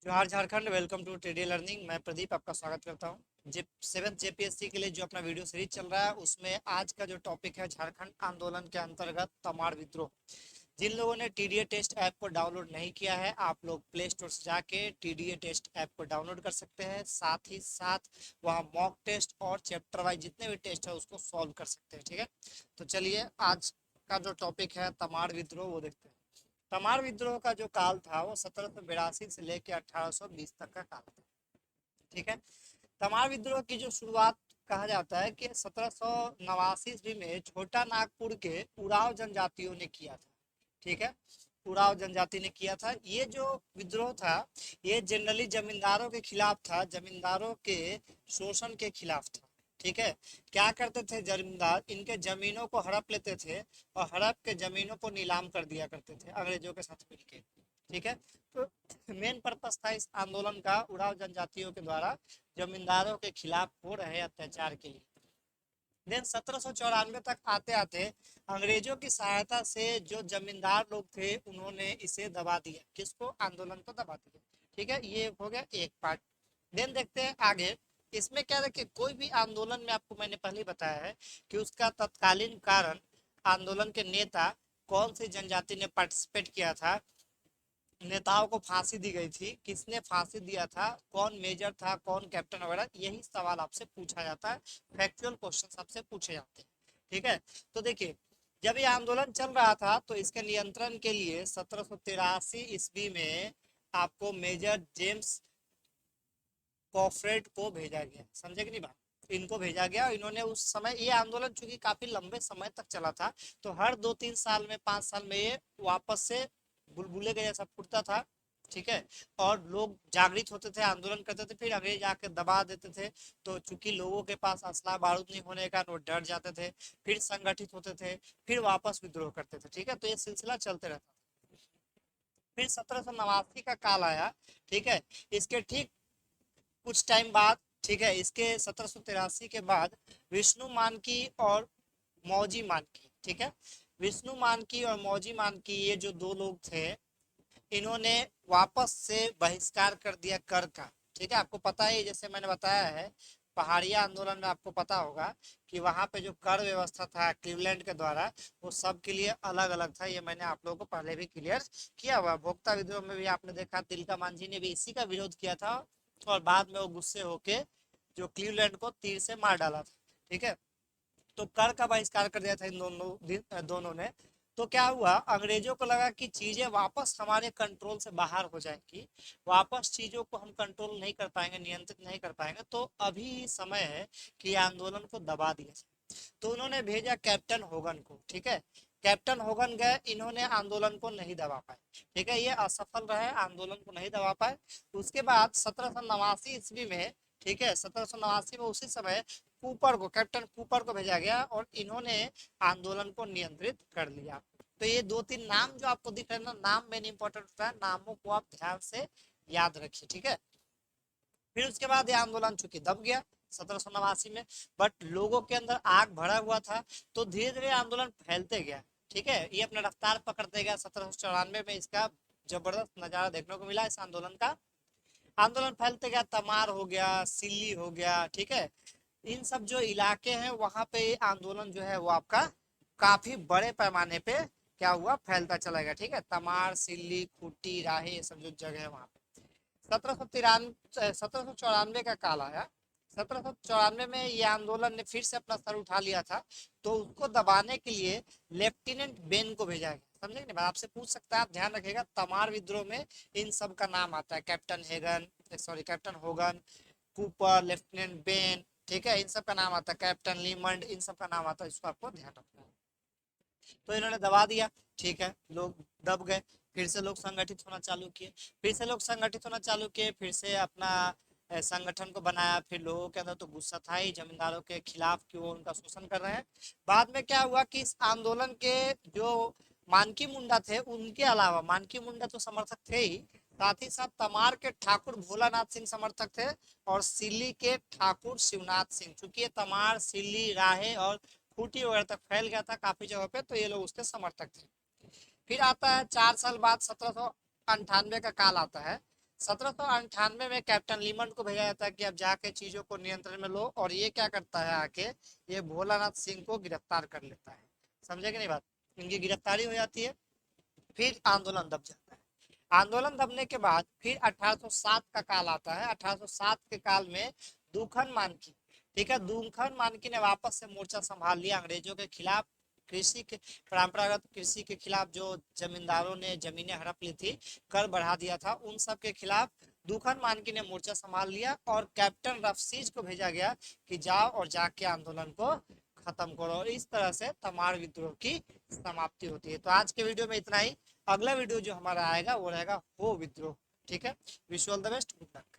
जोहार Jharkhand. Welcome to Teddy learning. मैं प्रदीप आपका स्वागत करता हूं। जे 7th जेपीएससी के लिए जो अपना वीडियो सीरीज चल रहा है उसमें आज का जो टॉपिक है झारखंड आंदोलन के अंतर्गत तमाड़ विद्रोह। जिन लोगों ने टीडीए टेस्ट ऐप को डाउनलोड नहीं किया है आप लोग प्ले स्टोर से जाके टीडीए टेस्ट ऐप को डाउनलोड कर सकते हैं। साथ ही साथ वहाँ मॉक टेस्ट और चैप्टर वाइज जितने भी टेस्ट है उसको सॉल्व कर सकते हैं। ठीक है, तो चलिए आज का जो टॉपिक है तमाड़ विद्रोह वो देखते हैं। तमाड़ विद्रोह का जो काल था वो 1782 से लेकर 1820 तक का काल था। ठीक है, तमाड़ विद्रोह की जो शुरुआत कहा जाता है कि 1789 ईस्वी में छोटा नागपुर के उराव जनजातियों ने किया था। ठीक है, उराव जनजाति ने किया था। ये जो विद्रोह था ये जनरली जमींदारों के खिलाफ था, जमींदारों के शोषण के खिलाफ था। ठीक है, क्या करते थे जमींदार, इनके जमीनों को हड़प लेते थे और हड़प के जमीनों को नीलाम कर दिया करते थे अंग्रेजों के साथ मिलके। ठीक है, तो मेन पर्पस था इस आंदोलन का उराव जनजातियों के द्वारा जमींदारों के खिलाफ हो रहे अत्याचार के लिए। देन 1794 तक आते आते अंग्रेजों की सहायता से जो जमींदार लोग थे उन्होंने इसे दबा दिया। किसको? आंदोलन को दबा दिया। ठीक है, ये हो गया एक पार्ट। देन देखते हैं आगे। इसमें क्या देखिए, कोई भी आंदोलन में आपको मैंने पहले बताया है कि उसका तत्कालीन कारण, आंदोलन के नेता कौन सी जनजाति ने पार्टिसिपेट किया था, नेताओं को फांसी दी गई थी, किसने फांसी दिया था, कौन मेजर था, कौन कैप्टन वगैरह, यही सवाल आपसे पूछा जाता है। फैक्चुअल क्वेश्चन आपसे पूछे जाते हैं। ठीक है, तो देखिए जब ये आंदोलन चल रहा था तो इसके नियंत्रण के लिए 1783 ईस्वी में आपको मेजर जेम्स कॉफरेट को भेजा गया। समझे कि नहीं बात? इनको भेजा गया। इन्होंने उस समय, ये आंदोलन चूंकि काफी लंबे समय तक चला था तो हर 2-3 साल में, 5 साल में ये वापस से बुलबुले के जैसा फूटता था। ठीक है, और लोग जागृत होते थे, आंदोलन करते थे, फिर अंग्रेज आके दबा देते थे। तो चूंकि लोगों के पास असला बारूद नहीं होने का वो डर जाते थे, फिर संगठित होते थे, फिर वापस विद्रोह करते थे। ठीक है, तो ये सिलसिला चलते रहता था। फिर 1789 का काल आया। ठीक है, इसके ठीक कुछ टाइम बाद, ठीक है, इसके 1783 के बाद विष्णु मानकी और मौजी मानकी, ठीक है, विष्णु मानकी और मौजी मानकी ये जो दो लोग थे इन्होंने वापस से बहिष्कार कर दिया कर का। ठीक है, आपको पता है जैसे मैंने बताया है पहाड़िया आंदोलन में आपको पता होगा कि वहां पे जो कर व्यवस्था था क्लीवलैंड के द्वारा वो सबके लिए अलग अलग था। ये मैंने आप लोगों को पहले भी क्लियर किया हुआ। भोक्ता विद्रोह में भी आपने देखा तिलका मांझी ने भी इसी का विरोध किया था और बाद में वो गुस्से होके जो क्लीवलैंड को तीर से मार डाला था। ठीक है, तो कर का बहिष्कार कर दिया था इन दोनों ने। तो क्या हुआ, अंग्रेजों को लगा कि चीजें वापस हमारे कंट्रोल से बाहर हो जाएंगी, वापस चीजों को हम कंट्रोल नहीं कर पाएंगे, नियंत्रित नहीं कर पाएंगे, तो अभी समय है कि आंदोलन को दबा दिया जाए। तो उन्होंने भेजा कैप्टन होगन को। ठीक है, कैप्टन होगन गए, इन्होंने आंदोलन को नहीं दबा पाए। ठीक है, ये असफल रहे, आंदोलन को नहीं दबा पाए। उसके बाद 1789 ईस्वी में, ठीक है, 1789 में उसी समय कूपर को, कैप्टन कूपर को भेजा गया और इन्होंने आंदोलन को नियंत्रित कर लिया। तो ये 2-3 नाम जो आपको दिख रहे हैं ना, नाम मेन इंपॉर्टेंट होता है, नामों को आप ध्यान से याद रखिए। ठीक है, फिर उसके बाद ये आंदोलन चूंकि दब गया 1789 में, बट लोगों के अंदर आग भरा हुआ था तो धीरे धीरे आंदोलन फैलते गया। ठीक है, ये अपना रफ्तार पकड़ते गया। 1794 में इसका जबरदस्त नजारा देखने को मिला इस आंदोलन का। आंदोलन फैलते गया, तमार हो गया, सिल्ली हो गया। ठीक है, इन सब जो इलाके हैं वहां पे आंदोलन जो है वो आपका काफी बड़े पैमाने पे क्या हुआ, फैलता चला गया। ठीक है, तमार, सिल्ली, खूंटी, राहे, ये सब जो जगह है वहां पे 1794 का काल आया। 1794 में ये आंदोलन ने फिर से अपना सर उठा लिया था। तो उसको दबाने के लिए लेफ्टिनेंट बेन को भेजा गया। समझे नहीं? आपसे पूछ सकता है, आप ध्यान रखिएगा, तमार विद्रोह में इन सब का नाम आता है, captain Hagin, sorry captain Hogan, Cooper, lieutenant Ben. ठीक है, इन सब का नाम आता है, कैप्टन लीमंड, इन सब का नाम आता है, इसको आपको ध्यान रखना है। तो इन्होंने दबा दिया। ठीक है, लोग दब गए, फिर से लोग संगठित होना चालू किए, फिर से लोग संगठित होना चालू किए, फिर से अपना संगठन को बनाया। फिर लोगों के अंदर तो गुस्सा था ही जमींदारों के खिलाफ कि वो उनका शोषण कर रहे हैं। बाद में क्या हुआ कि इस आंदोलन के जो मानकी मुंडा थे उनके अलावा, मानकी मुंडा तो समर्थक थे ही, साथ ही साथ तमार के ठाकुर भोलानाथ सिंह समर्थक थे और सिल्ली के ठाकुर शिवनाथ सिंह। चूंकि ये तमार, सिल्ली, राहे और खूंटी वगैरह तक फैल गया था काफी जगह पे, तो ये लोग उसके समर्थक थे। फिर आता है 4 साल बाद 1798 का काल आता है। 1798 में कैप्टन लीमंड को भेजा जाता है कि अब जाके चीजों को नियंत्रण में लो, और ये क्या करता है, आके ये भोलानाथ सिंह को गिरफ्तार कर लेता है। समझे कि नहीं बात, इनकी गिरफ्तारी हो जाती है, फिर आंदोलन दब जाता है। आंदोलन दबने के बाद फिर 1807 का काल आता है। 1807 के काल में दुखन मानकी, ठीक है, दुखन मानकी ने वापस से मोर्चा संभाल लिया अंग्रेजों के खिलाफ। कृषि के परंपरागत कृषि के खिलाफ जो जमींदारों ने जमीनें हड़प ली थी, कर बढ़ा दिया था, उन सब के खिलाफ दुखन मानकी ने मोर्चा संभाल लिया, और कैप्टन रफसीज को भेजा गया कि जाओ और जाके आंदोलन को खत्म करो, और इस तरह से तमाड़ विद्रोह की समाप्ति होती है। तो आज के वीडियो में इतना ही। अगला वीडियो जो हमारा आएगा वो रहेगा हो विद्रोह। ठीक है, wish all the best, good luck.